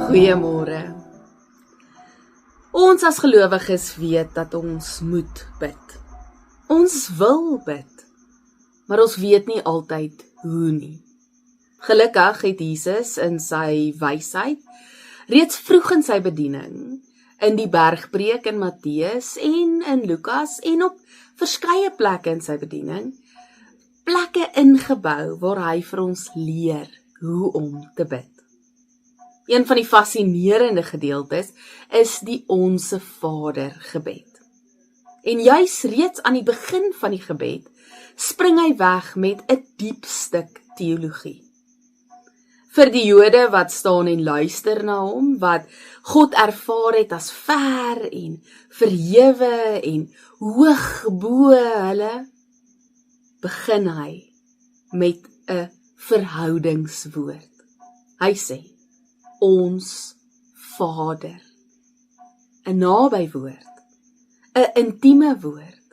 Goeiemôre. Ons as gelowiges weet dat ons moet bid. Ons wil bid, maar ons weet nie altyd hoe nie. Gelukkig het Jesus in sy wysheid reeds vroeg in sy bediening, in die bergpreek in Matteus en in Lukas en op verskeie plekke in sy bediening, plekke ingebou waar hy vir ons leer hoe om te bid. Een van die fascinerende gedeeltes is die Onse Vader gebed. En juis reeds aan die begin van die gebed spring hy weg met 'n diep stuk teologie. Vir die Jode wat staan en luister na hom, wat God ervaar het as ver en verhewe en hoog bo hulle, begin hy met 'n verhoudingswoord. Hy sê, ons Vader, 'n naby woord, 'n intieme woord,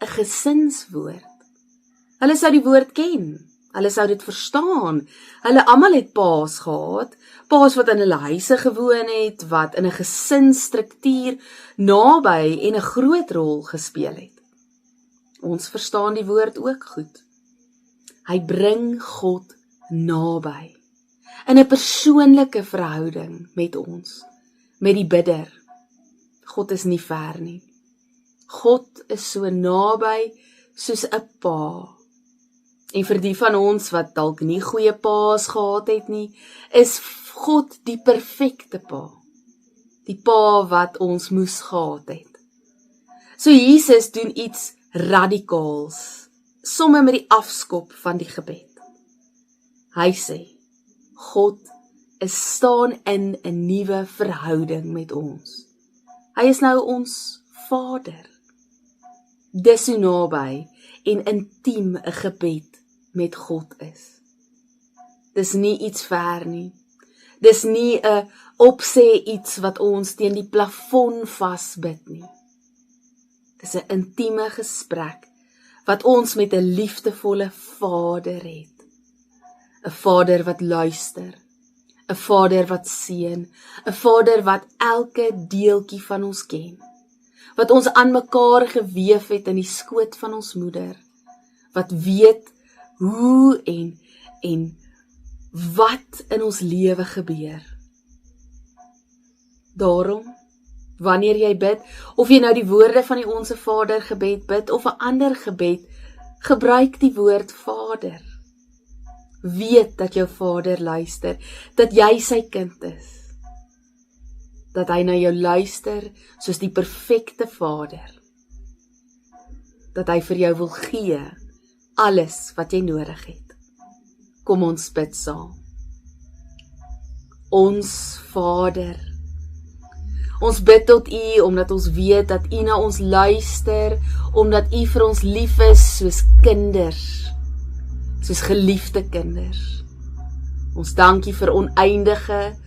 'n gesinswoord. Hulle sou die woord ken, hulle sou dit verstaan, hulle almal het paas gehad, paas wat in hulle huise gewoon het, wat in 'n gesinsstruktuur naby en 'n groot rol gespeel het. Ons verstaan die woord ook goed. Hy bring God naby, in 'n persoonlike verhouding met ons, met die bidder. God is nie ver nie. God is so naby soos 'n pa. En vir die van ons wat dalk nie goeie paas gehad het nie, is God die perfekte pa. Die pa wat ons moes gehad het. So Jesus doen iets radikaals, somme met die afskop van die gebed. Hy sê, God staan in 'n nuwe verhouding met ons. Hy is nou ons Vader. Dis hoe naby en intiem 'n gebed met God is. Dis nie iets ver nie. Dis nie 'n opsê iets wat ons teen die plafon vasbid nie. Dis 'n intieme gesprek wat ons met 'n liefdevolle Vader het. 'n Vader wat luister, 'n Vader wat seën, 'n Vader wat elke deeltjie van ons ken, wat ons aan mekaar geweef het in die skoot van ons moeder, wat weet hoe en wat in ons lewe gebeur. Daarom, wanneer jy bid, of jy nou die woorde van die Onse Vader gebed bid, of 'n ander gebed, gebruik die woord Vader. Weet dat jou Vader luister, dat jy sy kind is, dat hy na jou luister soos die perfekte Vader, dat hy vir jou wil gee alles wat jy nodig het. Kom ons bid saam. Ons Vader, ons bid tot U omdat ons weet dat U na ons luister, omdat U vir ons lief is soos kinders, soos geliefde kinders. Ons dankie vir oneindige,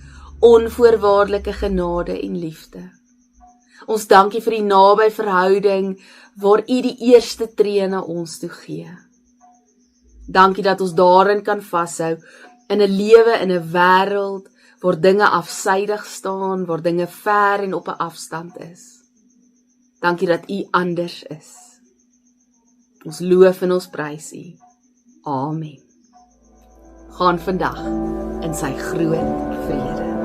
onvoorwaardelike genade en liefde. Ons dankie vir die naby verhouding waar U die eerste tree na ons toe gee. Dankie dat ons daarin kan vashou in 'n lewe in 'n wêreld waar dinge afsydig staan, waar dinge ver en op 'n afstand is. Dankie dat U anders is. Ons loof en ons prys U. Amen. Gaan vandag in sy groot vrede.